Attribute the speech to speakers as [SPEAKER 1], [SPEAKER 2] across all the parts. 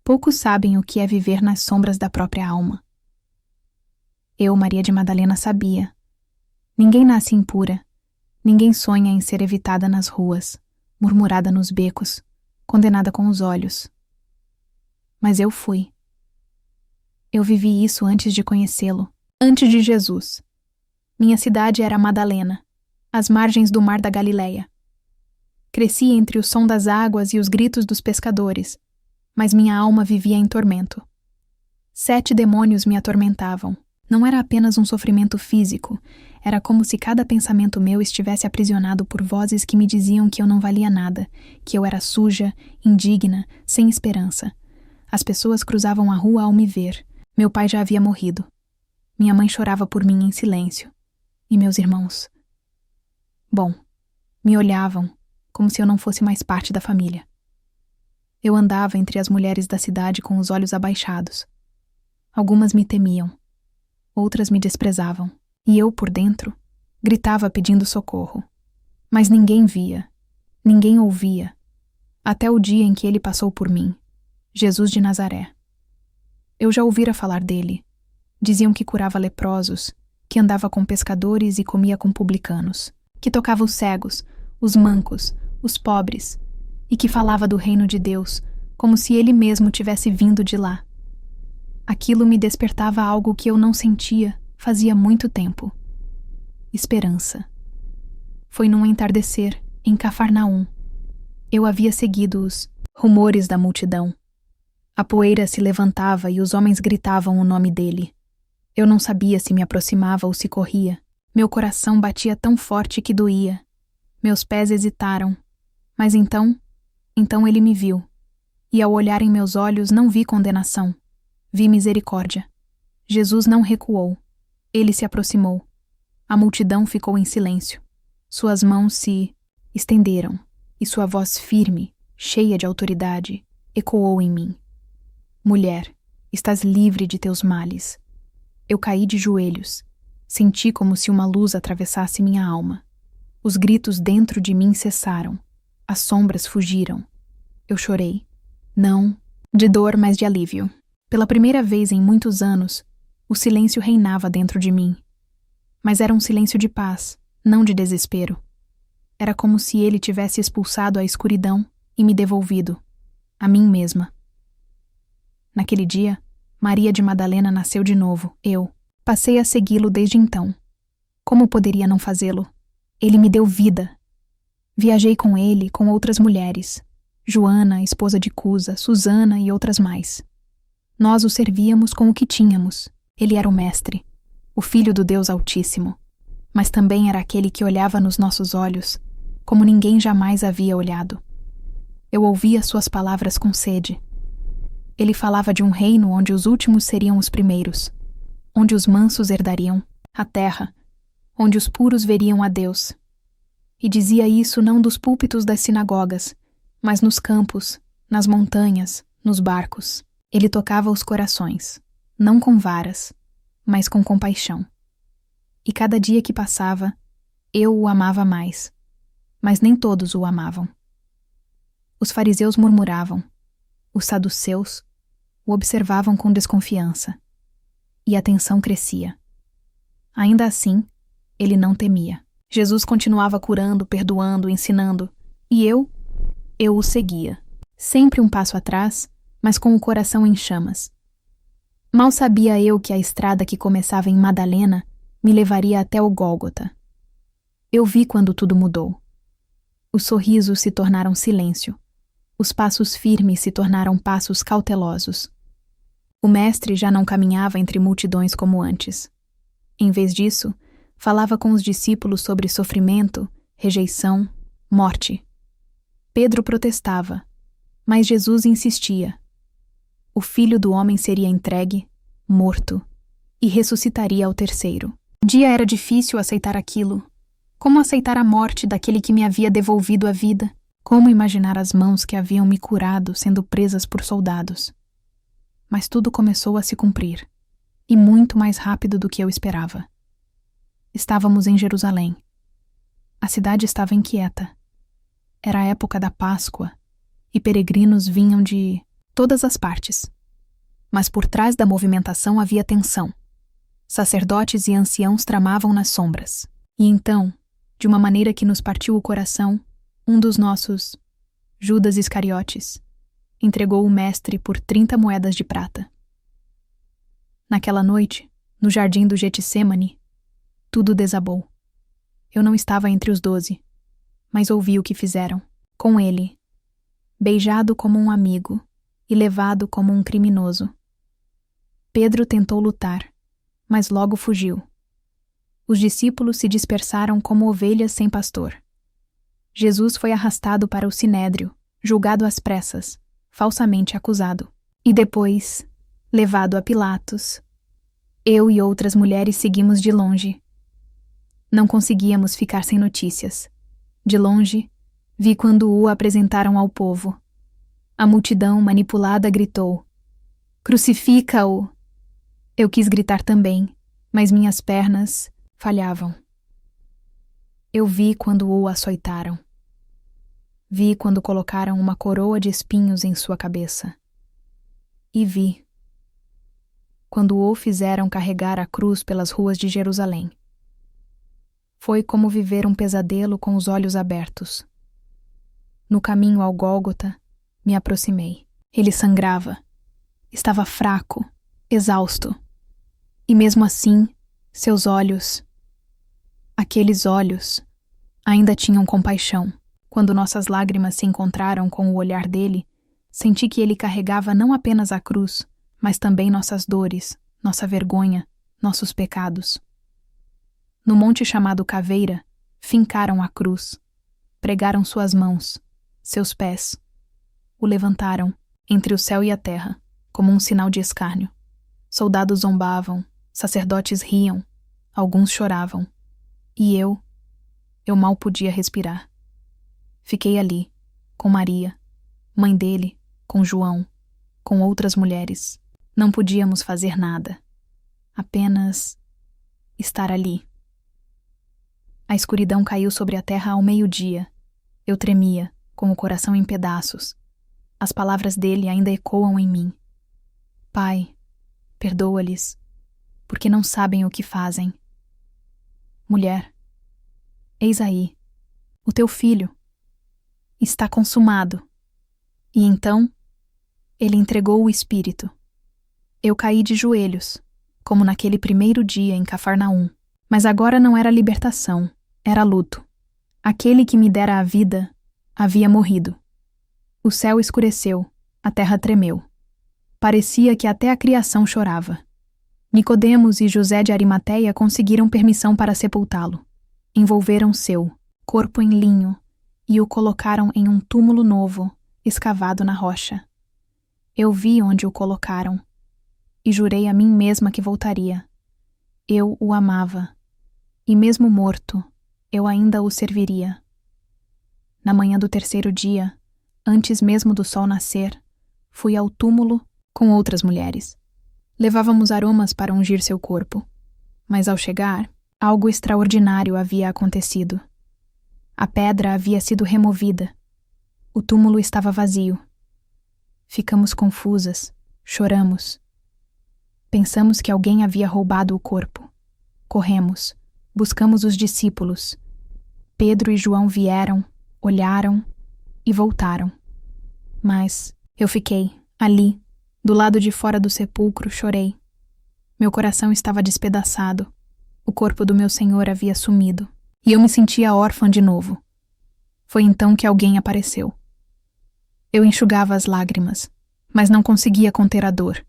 [SPEAKER 1] Poucos sabem o que é viver nas sombras da própria alma. Eu, Maria de Madalena, sabia. Ninguém nasce impura. Ninguém sonha em ser evitada nas ruas, murmurada nos becos, condenada com os olhos. Mas eu fui. Eu vivi isso antes de conhecê-lo, antes de Jesus. Minha cidade era Madalena, às margens do mar da Galileia. Cresci entre o som das águas e os gritos dos pescadores, mas minha alma vivia em tormento. 7 demônios me atormentavam. Não era apenas um sofrimento físico, era como se cada pensamento meu estivesse aprisionado por vozes que me diziam que eu não valia nada, que eu era suja, indigna, sem esperança. As pessoas cruzavam a rua ao me ver. Meu pai já havia morrido. Minha mãe chorava por mim em silêncio. E meus irmãos? Bom, me olhavam, como se eu não fosse mais parte da família. Eu andava entre as mulheres da cidade com os olhos abaixados. Algumas me temiam. Outras me desprezavam, e eu, por dentro, gritava pedindo socorro. Mas ninguém via, ninguém ouvia, até o dia em que ele passou por mim, Jesus de Nazaré. Eu já ouvira falar dele. Diziam que curava leprosos, que andava com pescadores e comia com publicanos, que tocava os cegos, os mancos, os pobres, e que falava do reino de Deus, como se ele mesmo tivesse vindo de lá. Aquilo me despertava algo que eu não sentia fazia muito tempo. Esperança. Foi num entardecer, em Cafarnaum. Eu havia seguido os rumores da multidão. A poeira se levantava e os homens gritavam o nome dele. Eu não sabia se me aproximava ou se corria. Meu coração batia tão forte que doía. Meus pés hesitaram. Mas então ele me viu. E ao olhar em meus olhos não vi condenação. Vi misericórdia. Jesus não recuou. Ele se aproximou. A multidão ficou em silêncio. Suas mãos se estenderam, e sua voz firme, cheia de autoridade, ecoou em mim. Mulher, estás livre de teus males. Eu caí de joelhos. Senti como se uma luz atravessasse minha alma. Os gritos dentro de mim cessaram. As sombras fugiram. Eu chorei. Não de dor, mas de alívio. Pela primeira vez em muitos anos, o silêncio reinava dentro de mim. Mas era um silêncio de paz, não de desespero. Era como se ele tivesse expulsado a escuridão e me devolvido, a mim mesma. Naquele dia, Maria de Madalena nasceu de novo. Eu passei a segui-lo desde então. Como poderia não fazê-lo? Ele me deu vida. Viajei com ele, com outras mulheres. Joana, esposa de Cusa, Susana e outras mais. Nós o servíamos com o que tínhamos. Ele era o mestre, o filho do Deus Altíssimo, mas também era aquele que olhava nos nossos olhos, como ninguém jamais havia olhado. Eu ouvia suas palavras com sede. Ele falava de um reino onde os últimos seriam os primeiros, onde os mansos herdariam a terra, onde os puros veriam a Deus. E dizia isso não dos púlpitos das sinagogas, mas nos campos, nas montanhas, nos barcos. Ele tocava os corações, não com varas, mas com compaixão. E cada dia que passava, eu o amava mais, mas nem todos o amavam. Os fariseus murmuravam, os saduceus o observavam com desconfiança, e a tensão crescia. Ainda assim, ele não temia. Jesus continuava curando, perdoando, ensinando, e eu o seguia, sempre um passo atrás, mas com o coração em chamas. Mal sabia eu que a estrada que começava em Madalena me levaria até o Gólgota. Eu vi quando tudo mudou. Os sorrisos se tornaram silêncio. Os passos firmes se tornaram passos cautelosos. O mestre já não caminhava entre multidões como antes. Em vez disso, falava com os discípulos sobre sofrimento, rejeição, morte. Pedro protestava, mas Jesus insistia. O Filho do Homem seria entregue, morto, e ressuscitaria ao terceiro. Um dia era difícil aceitar aquilo. Como aceitar a morte daquele que me havia devolvido a vida? Como imaginar as mãos que haviam me curado sendo presas por soldados? Mas tudo começou a se cumprir, e muito mais rápido do que eu esperava. Estávamos em Jerusalém. A cidade estava inquieta. Era a época da Páscoa, e peregrinos vinham de todas as partes. Mas por trás da movimentação havia tensão. Sacerdotes e anciãos tramavam nas sombras. E então, de uma maneira que nos partiu o coração, um dos nossos, Judas Iscariotes, entregou o mestre por 30 moedas de prata. Naquela noite, no jardim do Getsêmani, tudo desabou. Eu não estava entre os 12, mas ouvi o que fizeram com ele, beijado como um amigo e levado como um criminoso. Pedro tentou lutar, mas logo fugiu. Os discípulos se dispersaram como ovelhas sem pastor. Jesus foi arrastado para o sinédrio, julgado às pressas, falsamente acusado, e depois levado a Pilatos. Eu e outras mulheres seguimos de longe. Não conseguíamos ficar sem notícias. De longe, vi quando o apresentaram ao povo. A multidão manipulada gritou: "Crucifica-o!" Eu quis gritar também, mas minhas pernas falhavam. Eu vi quando o açoitaram. Vi quando colocaram uma coroa de espinhos em sua cabeça. E vi quando o fizeram carregar a cruz pelas ruas de Jerusalém. Foi como viver um pesadelo com os olhos abertos. No caminho ao Gólgota, me aproximei. Ele sangrava. Estava fraco, exausto. E mesmo assim, seus olhos, aqueles olhos, ainda tinham compaixão. Quando nossas lágrimas se encontraram com o olhar dele, senti que ele carregava não apenas a cruz, mas também nossas dores, nossa vergonha, nossos pecados. No monte chamado Caveira, fincaram a cruz, pregaram suas mãos, seus pés, o levantaram entre o céu e a terra, como um sinal de escárnio. Soldados zombavam, sacerdotes riam, alguns choravam. E eu mal podia respirar. Fiquei ali, com Maria, mãe dele, com João, com outras mulheres. Não podíamos fazer nada. Apenas estar ali. A escuridão caiu sobre a terra ao meio-dia. Eu tremia, com o coração em pedaços. As palavras dele ainda ecoam em mim. Pai, perdoa-lhes, porque não sabem o que fazem. Mulher, eis aí, o teu filho. Está consumado. E então, ele entregou o Espírito. Eu caí de joelhos, como naquele primeiro dia em Cafarnaum. Mas agora não era libertação, era luto. Aquele que me dera a vida havia morrido. O céu escureceu, a terra tremeu. Parecia que até a criação chorava. Nicodemos e José de Arimateia conseguiram permissão para sepultá-lo. Envolveram seu corpo em linho e o colocaram em um túmulo novo, escavado na rocha. Eu vi onde o colocaram e jurei a mim mesma que voltaria. Eu o amava, e mesmo morto, eu ainda o serviria. Na manhã do terceiro dia, antes mesmo do sol nascer, fui ao túmulo com outras mulheres. Levávamos aromas para ungir seu corpo, mas ao chegar, algo extraordinário havia acontecido. A pedra havia sido removida. O túmulo estava vazio. Ficamos confusas, choramos. Pensamos que alguém havia roubado o corpo. Corremos, buscamos os discípulos. Pedro e João vieram, olharam e voltaram. Mas eu fiquei, ali, do lado de fora do sepulcro, chorei. Meu coração estava despedaçado. O corpo do meu Senhor havia sumido. E eu me sentia órfã de novo. Foi então que alguém apareceu. Eu enxugava as lágrimas, mas não conseguia conter a dor.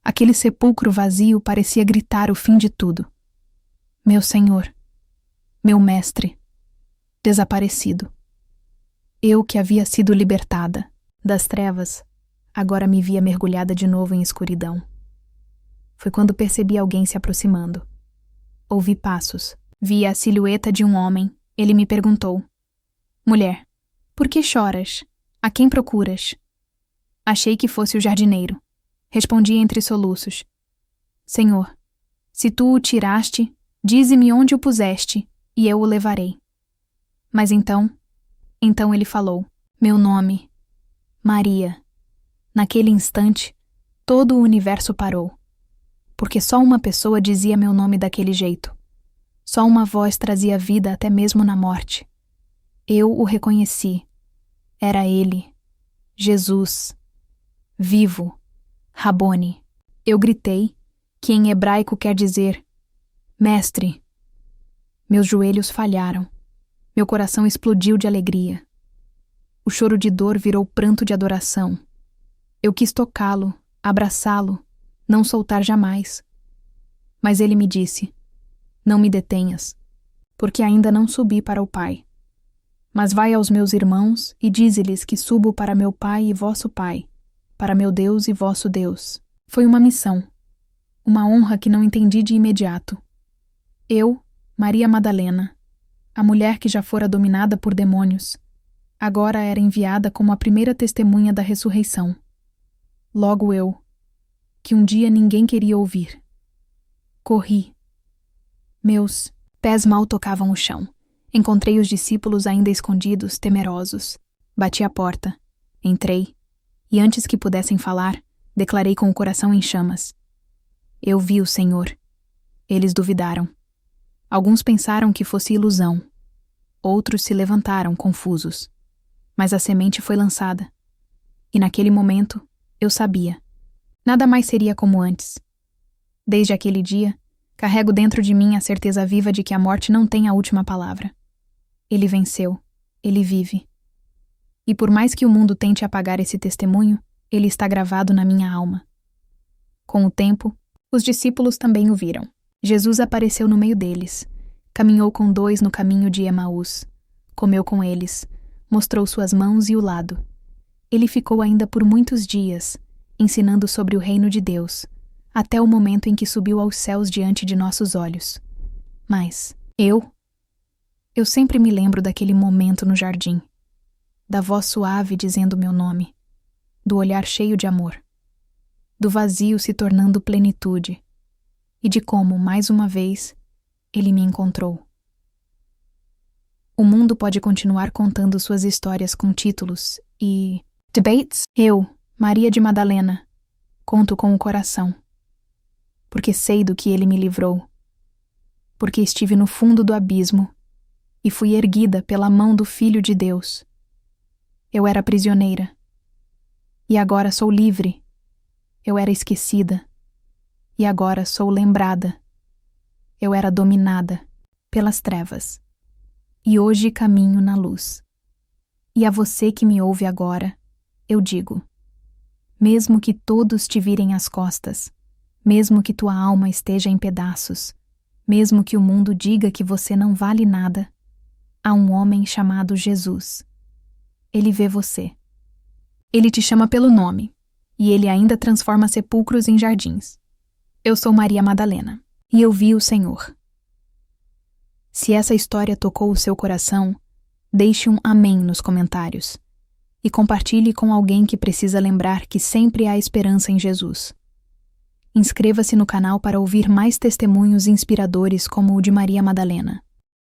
[SPEAKER 1] Aquele sepulcro vazio parecia gritar o fim de tudo. Meu Senhor, meu Mestre, desaparecido. Eu que havia sido libertada das trevas, agora me via mergulhada de novo em escuridão. Foi quando percebi alguém se aproximando. Ouvi passos. Vi a silhueta de um homem. Ele me perguntou: Mulher, por que choras? A quem procuras? Achei que fosse o jardineiro. Respondi entre soluços: Senhor, se tu o tiraste, dize-me onde o puseste, e eu o levarei. Mas então ele falou: Meu nome, Maria. Naquele instante, todo o universo parou, porque só uma pessoa dizia meu nome daquele jeito. Só uma voz trazia vida até mesmo na morte. Eu o reconheci. Era ele, Jesus, vivo, Rabone. Eu gritei, que em hebraico quer dizer Mestre. Meus joelhos falharam. Meu coração explodiu de alegria. O choro de dor virou pranto de adoração. Eu quis tocá-lo, abraçá-lo, não soltar jamais. Mas ele me disse: não me detenhas, porque ainda não subi para o Pai. Mas vai aos meus irmãos e dize-lhes que subo para meu Pai e vosso Pai, para meu Deus e vosso Deus. Foi uma missão, uma honra que não entendi de imediato. Eu, Maria Madalena, a mulher que já fora dominada por demônios, agora era enviada como a primeira testemunha da ressurreição. Logo eu, que um dia ninguém queria ouvir. Corri. Meus pés mal tocavam o chão. Encontrei os discípulos ainda escondidos, temerosos. Bati à porta. Entrei. E antes que pudessem falar, declarei com o coração em chamas: eu vi o Senhor. Eles duvidaram. Alguns pensaram que fosse ilusão. Outros se levantaram, confusos. Mas a semente foi lançada. E naquele momento, eu sabia. Nada mais seria como antes. Desde aquele dia, carrego dentro de mim a certeza viva de que a morte não tem a última palavra. Ele venceu. Ele vive. E por mais que o mundo tente apagar esse testemunho, ele está gravado na minha alma. Com o tempo, os discípulos também o viram. Jesus apareceu no meio deles. Caminhou com 2 no caminho de Emaús. Comeu com eles. Mostrou suas mãos e o lado. Ele ficou ainda por muitos dias, ensinando sobre o reino de Deus, até o momento em que subiu aos céus diante de nossos olhos. Mas eu sempre me lembro daquele momento no jardim, da voz suave dizendo meu nome, do olhar cheio de amor, do vazio se tornando plenitude, e de como, mais uma vez, ele me encontrou. O mundo pode continuar contando suas histórias com títulos e debates. Eu, Maria de Madalena, conto com o coração, porque sei do que ele me livrou, porque estive no fundo do abismo e fui erguida pela mão do Filho de Deus. Eu era prisioneira, e agora sou livre. Eu era esquecida, e agora sou lembrada. Eu era dominada pelas trevas, e hoje caminho na luz. E a você que me ouve agora, eu digo: mesmo que todos te virem as costas, mesmo que tua alma esteja em pedaços, mesmo que o mundo diga que você não vale nada, há um homem chamado Jesus. Ele vê você. Ele te chama pelo nome, e ele ainda transforma sepulcros em jardins. Eu sou Maria Madalena, e eu vi o Senhor. Se essa história tocou o seu coração, deixe um amém nos comentários e compartilhe com alguém que precisa lembrar que sempre há esperança em Jesus. Inscreva-se no canal para ouvir mais testemunhos inspiradores como o de Maria Madalena.